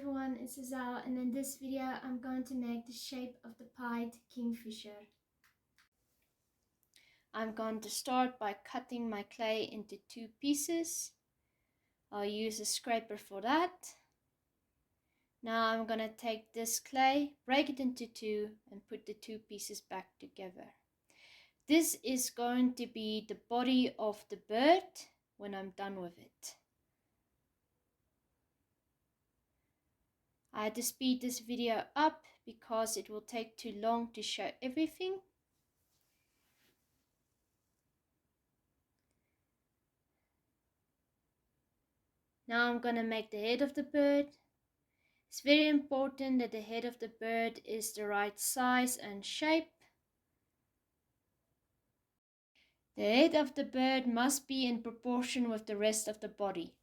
everyone, it's Azal, and in this video I'm going to make the shape of the pied kingfisher. I'm going to start by cutting my clay into 2 pieces. I'll use a scraper for that. Now I'm going to take this clay, break it into 2 and put the 2 pieces back together. This is going to be the body of the bird when I'm done with it. I had to speed this video up because it will take too long to show everything. Now I'm going to make the head of the bird. It's very important that the head of the bird is the right size and shape. The head of the bird must be in proportion with the rest of the body.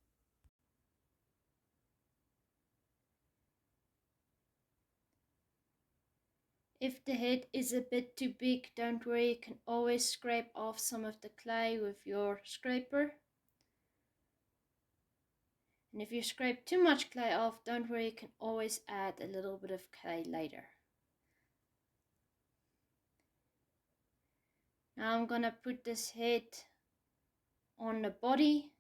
If the head is a bit too big, don't worry, you can always scrape off some of the clay with your scraper. And if you scrape too much clay off, don't worry, you can always add a little bit of clay later. Now I'm gonna put this head on the body.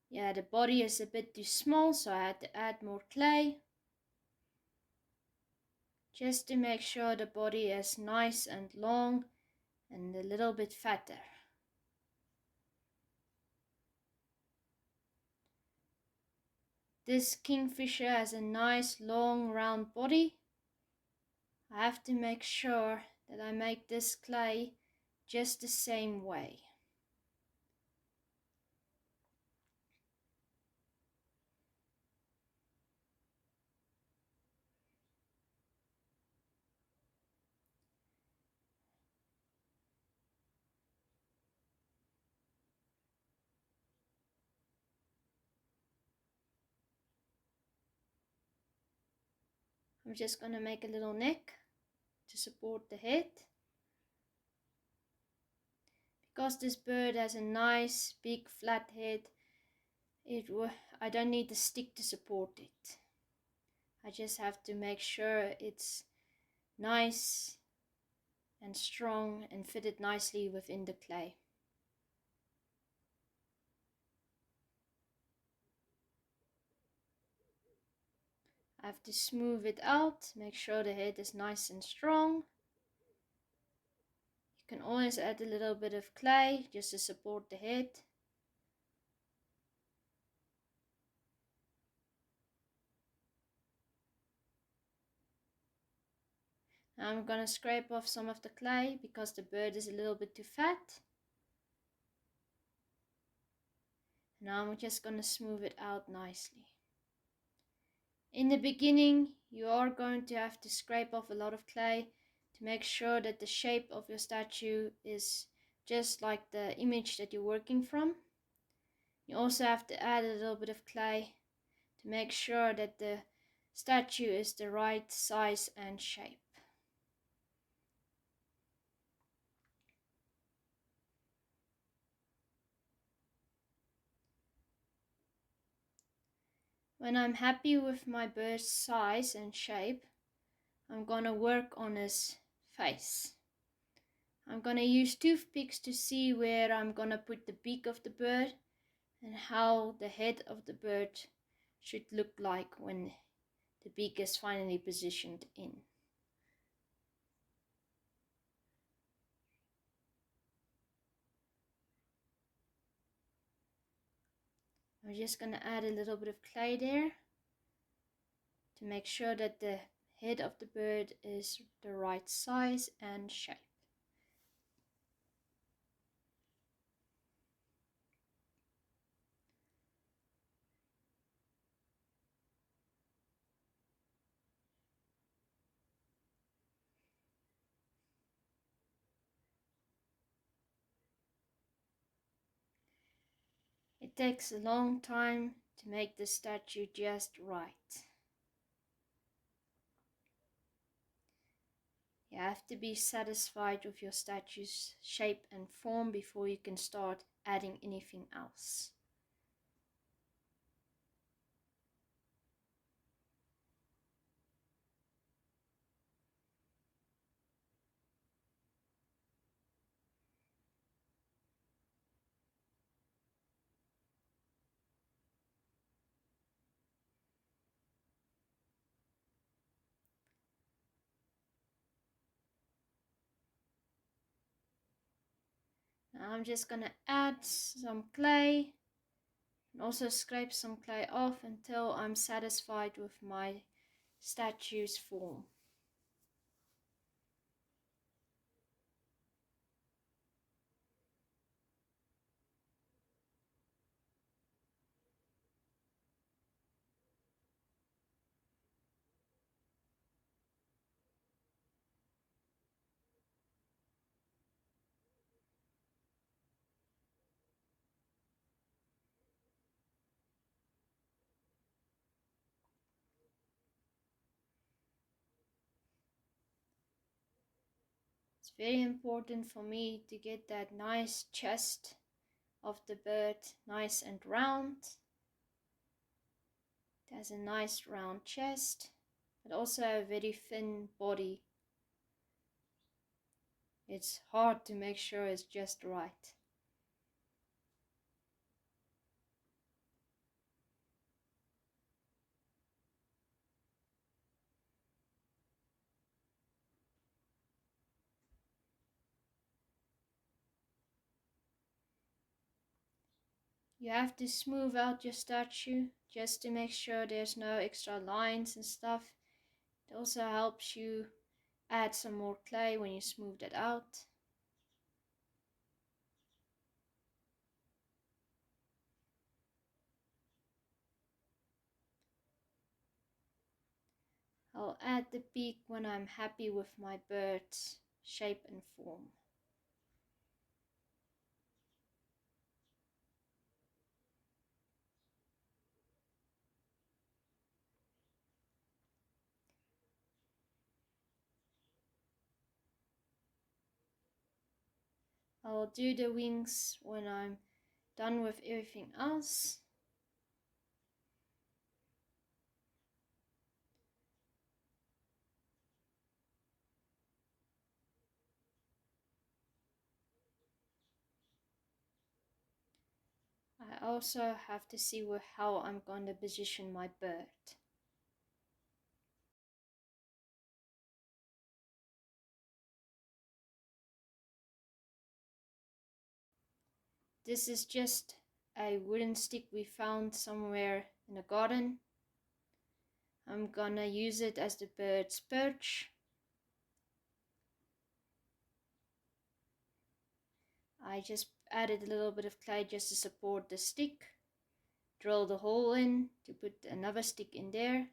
Yeah, the body is a bit too small, so I had to add more clay. Just to make sure the body is nice and long and a little bit fatter. This kingfisher has a nice long round body. I have to make sure that I make this clay just the same way. I'm just going to make a little neck to support the head. Because this bird has a nice big flat head, I don't need a stick to support it. I just have to make sure it's nice and strong and fitted nicely within the clay. I have to smooth it out, make sure the head is nice and strong. You can always add a little bit of clay just to support the head. Now I'm going to scrape off some of the clay because the bird is a little bit too fat. Now I'm just going to smooth it out nicely. In the beginning, you are going to have to scrape off a lot of clay to make sure that the shape of your statue is just like the image that you're working from. You also have to add a little bit of clay to make sure that the statue is the right size and shape. When I'm happy with my bird's size and shape, I'm gonna work on his face. I'm gonna use toothpicks to see where I'm gonna put the beak of the bird and how the head of the bird should look like when the beak is finally positioned in. I'm just going to add a little bit of clay there to make sure that the head of the bird is the right size and shape. It takes a long time to make the statue just right. You have to be satisfied with your statue's shape and form before you can start adding anything else. I'm just gonna add some clay and also scrape some clay off until I'm satisfied with my statue's form. It's very important for me to get that nice chest of the bird nice and round. It has a nice round chest, but also a very thin body. It's hard to make sure it's just right. You have to smooth out your statue just to make sure there's no extra lines and stuff. It also helps you add some more clay when you smooth it out. I'll add the beak when I'm happy with my bird's shape and form. I'll do the wings when I'm done with everything else. I also have to see how I'm going to position my bird. This is just a wooden stick we found somewhere in the garden. I'm gonna use it as the bird's perch. I just added a little bit of clay just to support the stick. Drill the hole in to put another stick in there.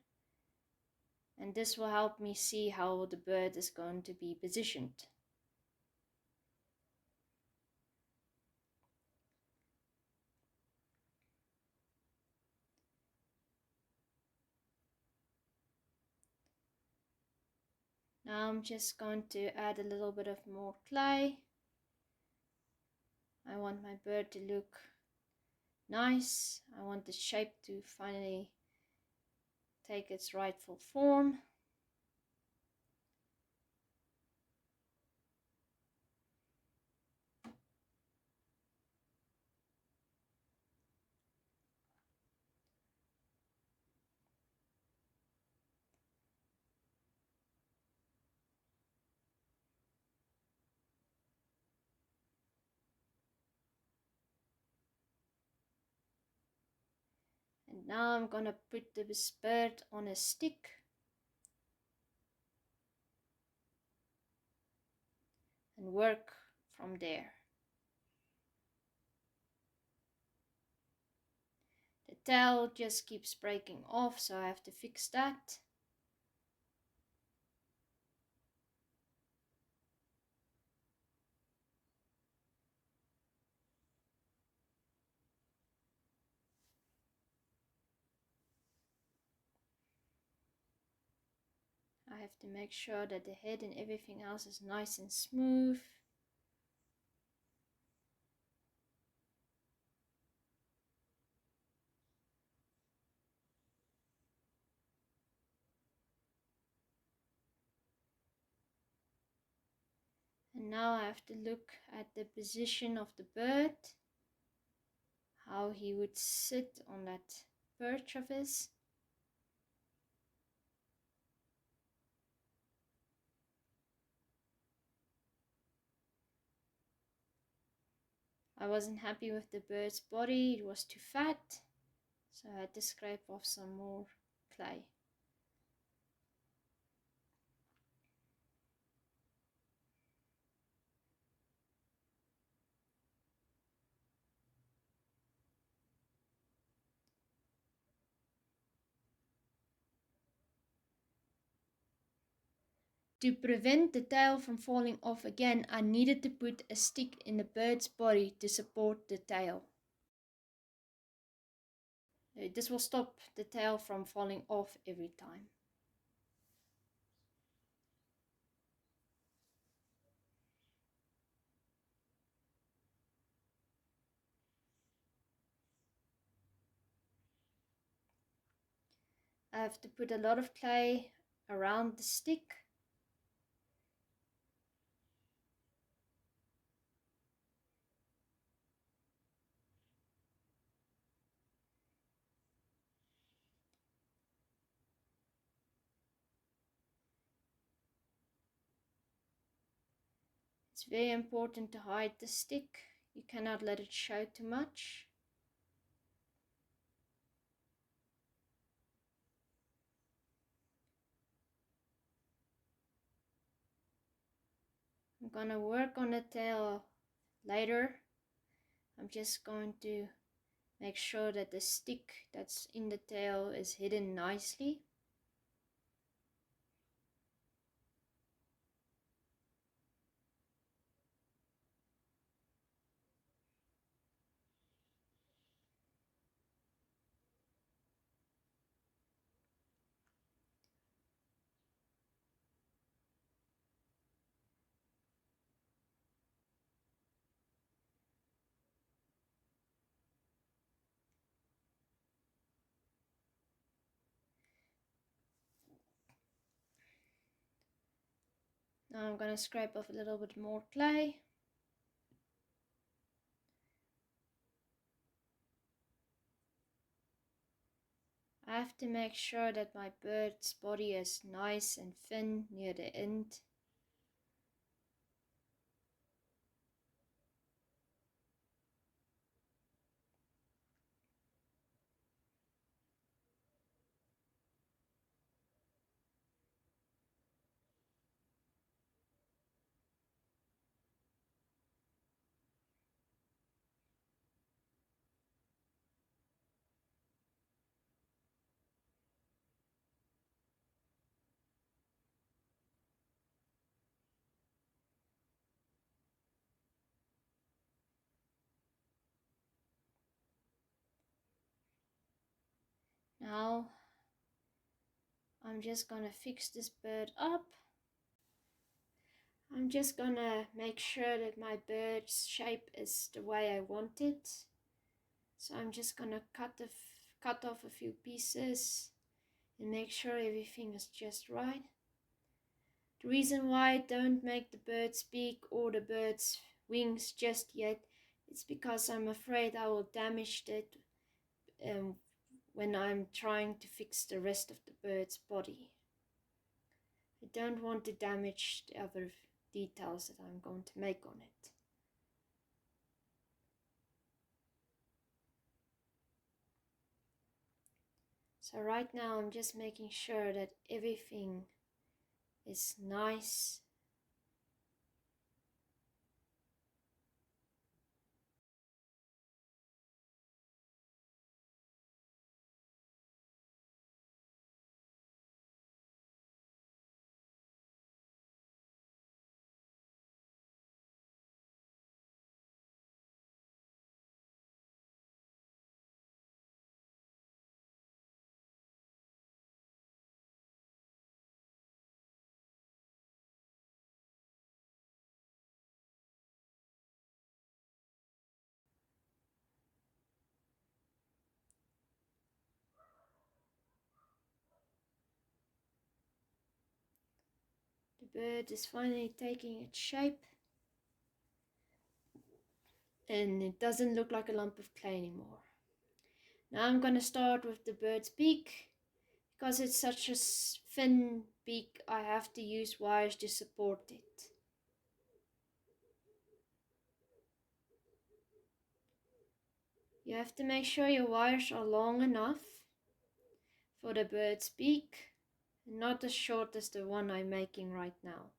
And this will help me see how the bird is going to be positioned. Now I'm just going to add a little bit of more clay. I want my bird to look nice. I want the shape to finally take its rightful form. And now I'm gonna put this bird on a stick. And work from there. The tail just keeps breaking off, so I have to fix that. I have to make sure that the head and everything else is nice and smooth. And now I have to look at the position of the bird, how he would sit on that perch of his. I wasn't happy with the bird's body, it was too fat, so I had to scrape off some more clay. To prevent the tail from falling off again, I needed to put a stick in the bird's body to support the tail. This will stop the tail from falling off every time. I have to put a lot of clay around the stick. It's very important to hide the stick. You cannot let it show too much. I'm gonna work on the tail later. I'm just going to make sure that the stick that's in the tail is hidden nicely. Now I'm gonna scrape off a little bit more clay. I have to make sure that my bird's body is nice and thin near the end. Now I'm just gonna fix this bird up. I'm just gonna make sure that my bird's shape is the way I want it. So I'm just gonna cut off a few pieces and make sure everything is just right. The reason why I don't make the bird's beak or the bird's wings just yet is because I'm afraid I will damage it when I'm trying to fix the rest of the bird's body. I don't want to damage the other details that I'm going to make on it. So right now I'm just making sure that everything is nice. The bird is finally taking its shape and it doesn't look like a lump of clay anymore. Now I'm going to start with the bird's beak. Because it's such a thin beak, I have to use wires to support it. You have to make sure your wires are long enough for the bird's beak, and not as short as the one I'm making right now.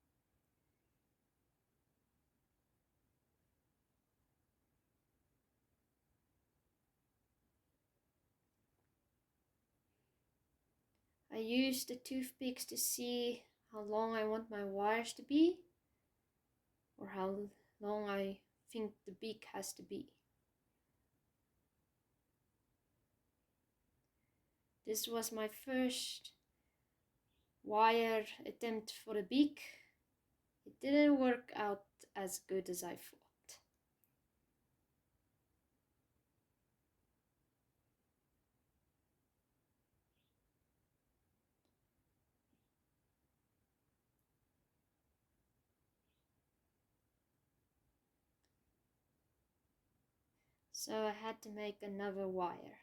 I use the toothpicks to see how long I want my wires to be, or how long I think the beak has to be. This was my first wire attempt for the beak. It didn't work out as good as I thought. So I had to make another wire.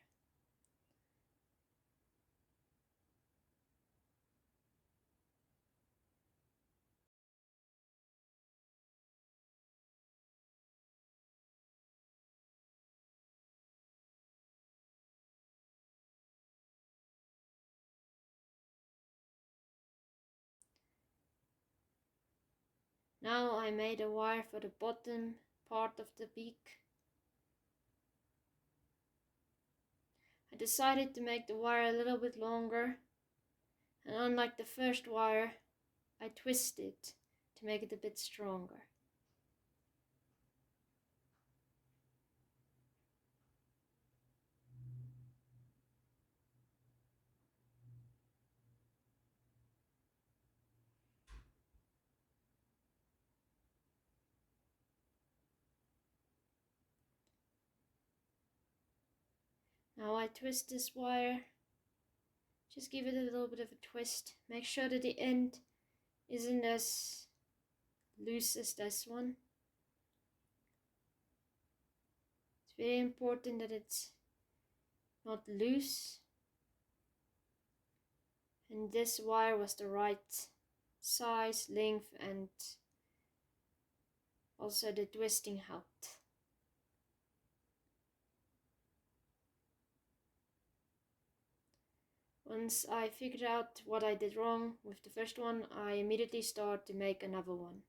Now I made a wire for the bottom part of the beak. I decided to make the wire a little bit longer, and unlike the first wire, I twist it to make it a bit stronger. Now I twist this wire, just give it a little bit of a twist. Make sure that the end isn't as loose as this one. It's very important that it's not loose. And this wire was the right size, length, and also the twisting helped. Once I figured out what I did wrong with the first one, I immediately started to make another one.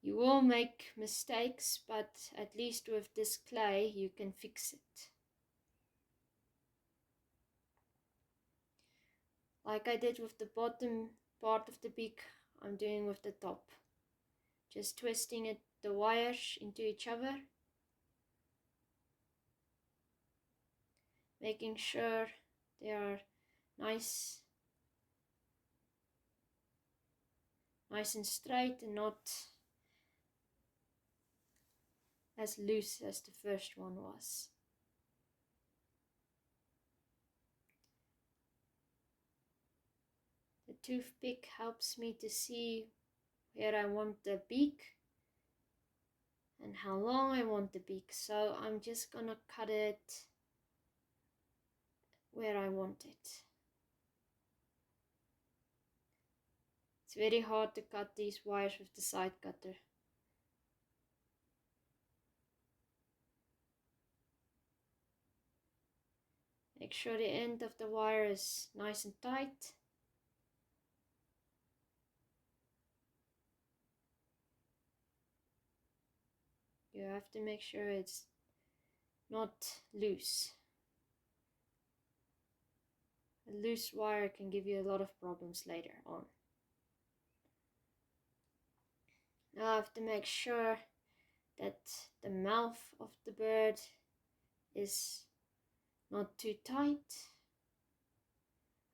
You will make mistakes, but at least with this clay you can fix it. Like I did with the bottom part of the beak, I'm doing with the top. Just twisting the wires into each other. Making sure they are nice and straight and not as loose as the first one was. The toothpick helps me to see where I want the beak and how long I want the beak, so I'm just gonna cut it where I want it. It's very hard to cut these wires with the side cutter. Make sure the end of the wire is nice and tight. You have to make sure it's not loose. A loose wire can give you a lot of problems later on. Now I have to make sure that the mouth of the bird is not too tight.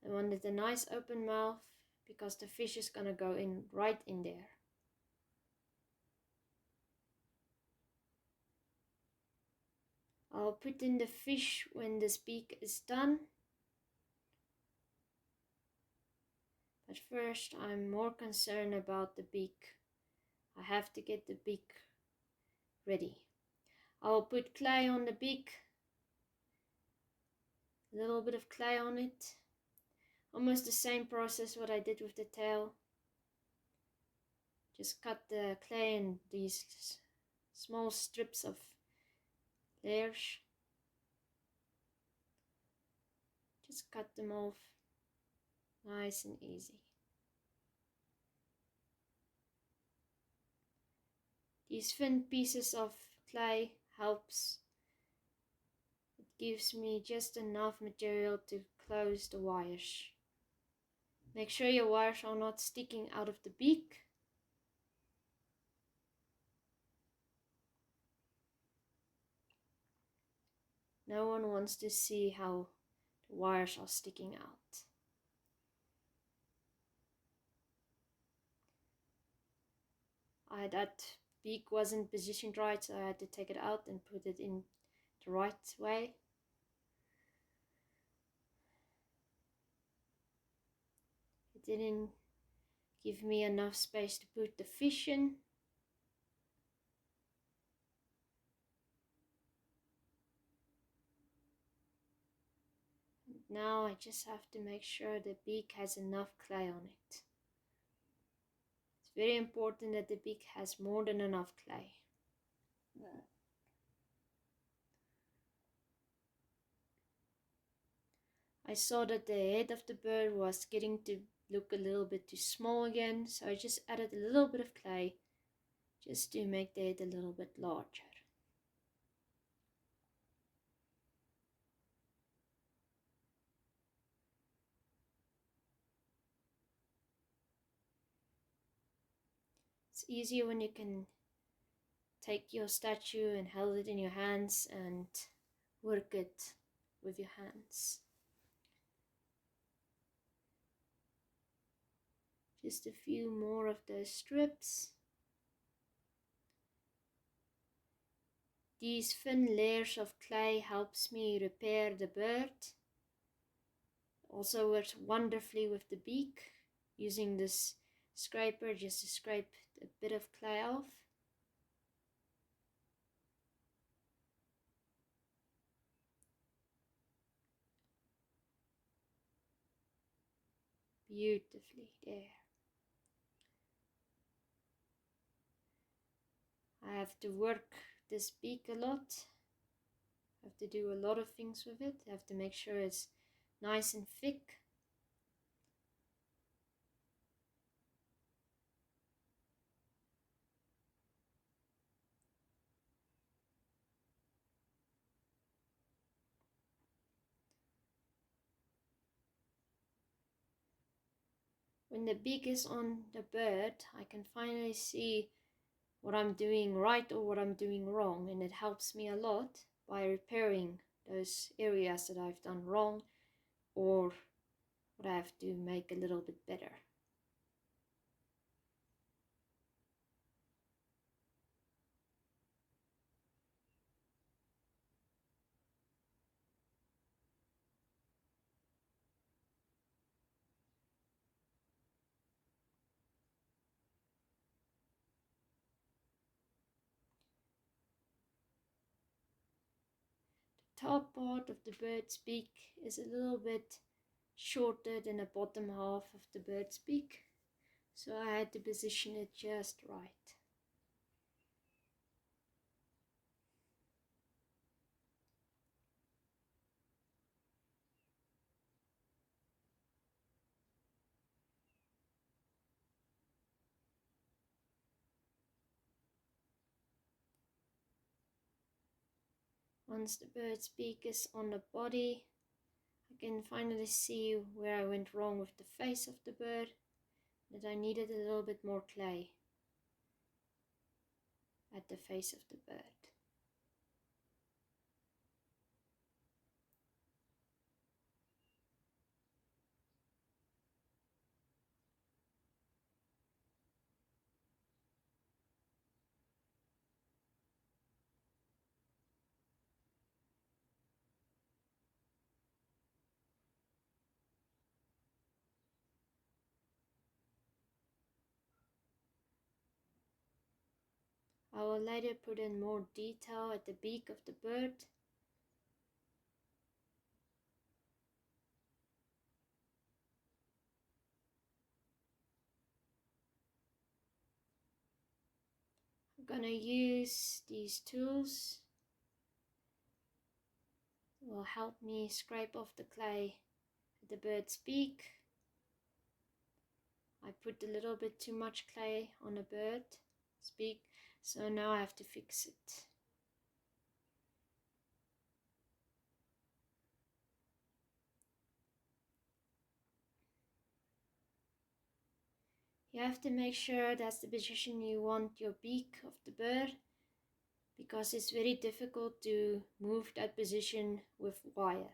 I wanted a nice open mouth because the fish is gonna go in right in there. I'll put in the fish when this beak is done. But first I'm more concerned about the beak. I have to get the beak ready. I'll put clay on the beak. A little bit of clay on it. Almost the same process what I did with the tail. Just cut the clay in these small strips of layers. Just cut them off nice and easy. These thin pieces of clay helps. It gives me just enough material to close the wires. Make sure your wires are not sticking out of the beak. No one wants to see how the wires are sticking out. That beak wasn't positioned right, so I had to take it out and put it in the right way. It didn't give me enough space to put the fish in. And now I just have to make sure the beak has enough clay on it. It's very important that the beak has more than enough clay. I saw that the head of the bird was getting to look a little bit too small again, so I just added a little bit of clay just to make the head a little bit larger. It's easier when you can take your statue and hold it in your hands and work it with your hands. Just a few more of those strips. These thin layers of clay helps me repair the bird. Also works wonderfully with the beak, using this scraper just to scrape a bit of clay off. Beautifully there. I have to work this beak a lot. I have to do a lot of things with it. I have to make sure it's nice and thick. When the beak is on the bird, I can finally see what I'm doing right or what I'm doing wrong, and it helps me a lot by repairing those areas that I've done wrong or what I have to make a little bit better. The top part of the bird's beak is a little bit shorter than the bottom half of the bird's beak, so I had to position it just right. Once the bird's beak is on the body, I can finally see where I went wrong with the face of the bird, that I needed a little bit more clay at the face of the bird. I will later put in more detail at the beak of the bird. I'm gonna use these tools will help me scrape off the clay at the bird's beak. I put a little bit too much clay on a bird's beak, so now I have to fix it. You have to make sure that's the position you want your beak of the bird, because it's very difficult to move that position with wires.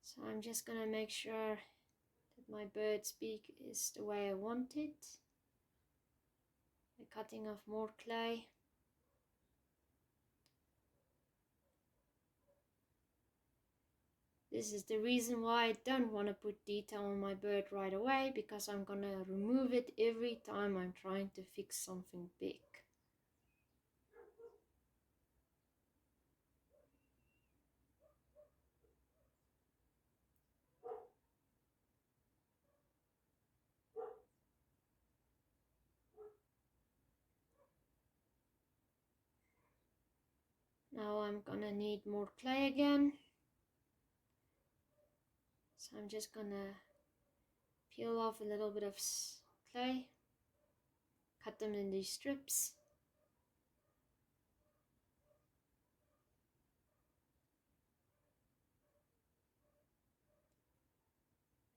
So I'm just gonna make sure that my bird's beak is the way I want it by cutting off more clay. This is the reason why I don't want to put detail on my bird right away, because I'm gonna remove it every time I'm trying to fix something big. Now I'm gonna need more clay again. So I'm just gonna peel off a little bit of clay, cut them in these strips.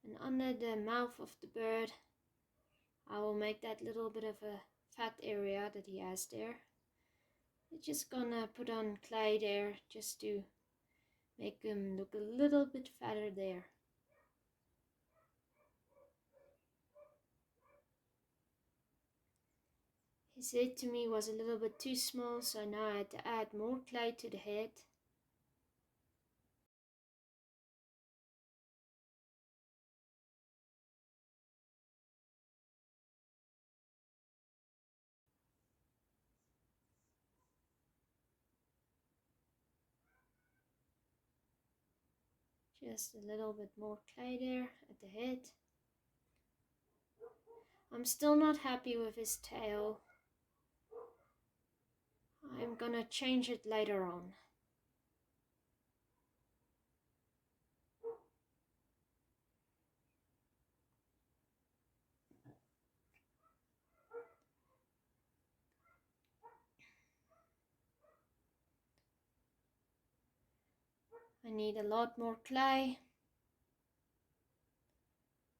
And under the mouth of the bird, I will make that little bit of a fat area that he has there. I'm just gonna put on clay there just to make him look a little bit fatter there. His head to me was a little bit too small, so now I had to add more clay to the head. Just a little bit more clay there at the head. I'm still not happy with his tail. I'm gonna change it later on. I need a lot more clay.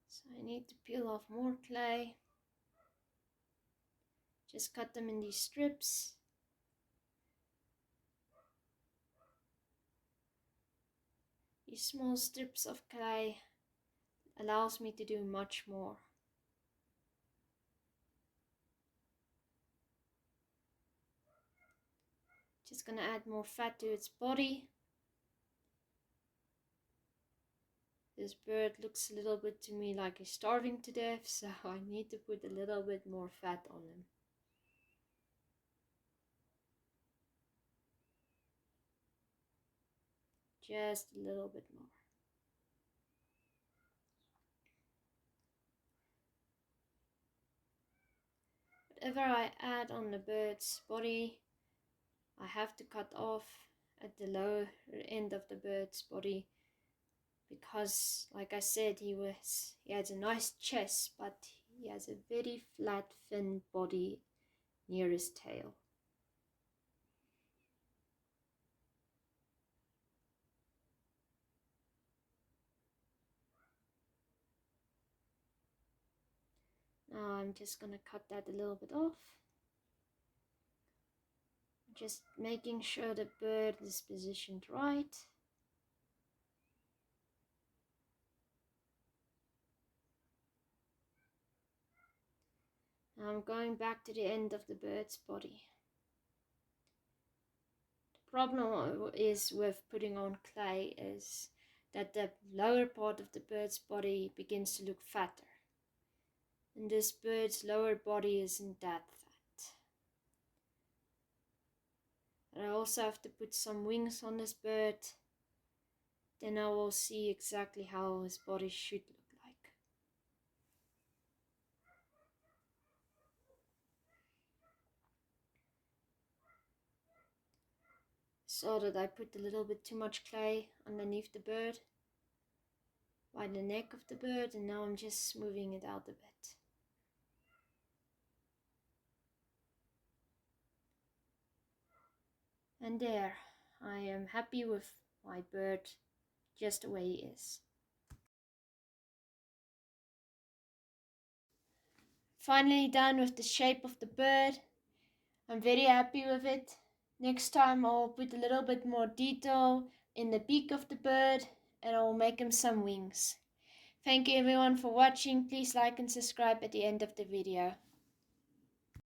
So I need to peel off more clay. Just cut them in these strips. These small strips of clay allows me to do much more. Just gonna add more fat to its body. This bird looks a little bit to me like he's starving to death, so I need to put a little bit more fat on him. Just a little bit more. Whatever I add on the bird's body, I have to cut off at the lower end of the bird's body, because like I said, he has a nice chest, but he has a very flat, thin body near his tail. Now I'm just gonna cut that a little bit off. Just making sure the bird is positioned right. Now I'm going back to the end of the bird's body. The problem is with putting on clay is that the lower part of the bird's body begins to look fatter. And this bird's lower body isn't that fat. But I also have to put some wings on this bird. Then I will see exactly how his body should look like. Saw that I put a little bit too much clay underneath the bird, by the neck of the bird, and now I'm just smoothing it out a bit. And there, I am happy with my bird just the way he is. Finally done with the shape of the bird. I'm very happy with it. Next time I'll put a little bit more detail in the beak of the bird and I'll make him some wings. Thank you everyone for watching. Please like and subscribe at the end of the video.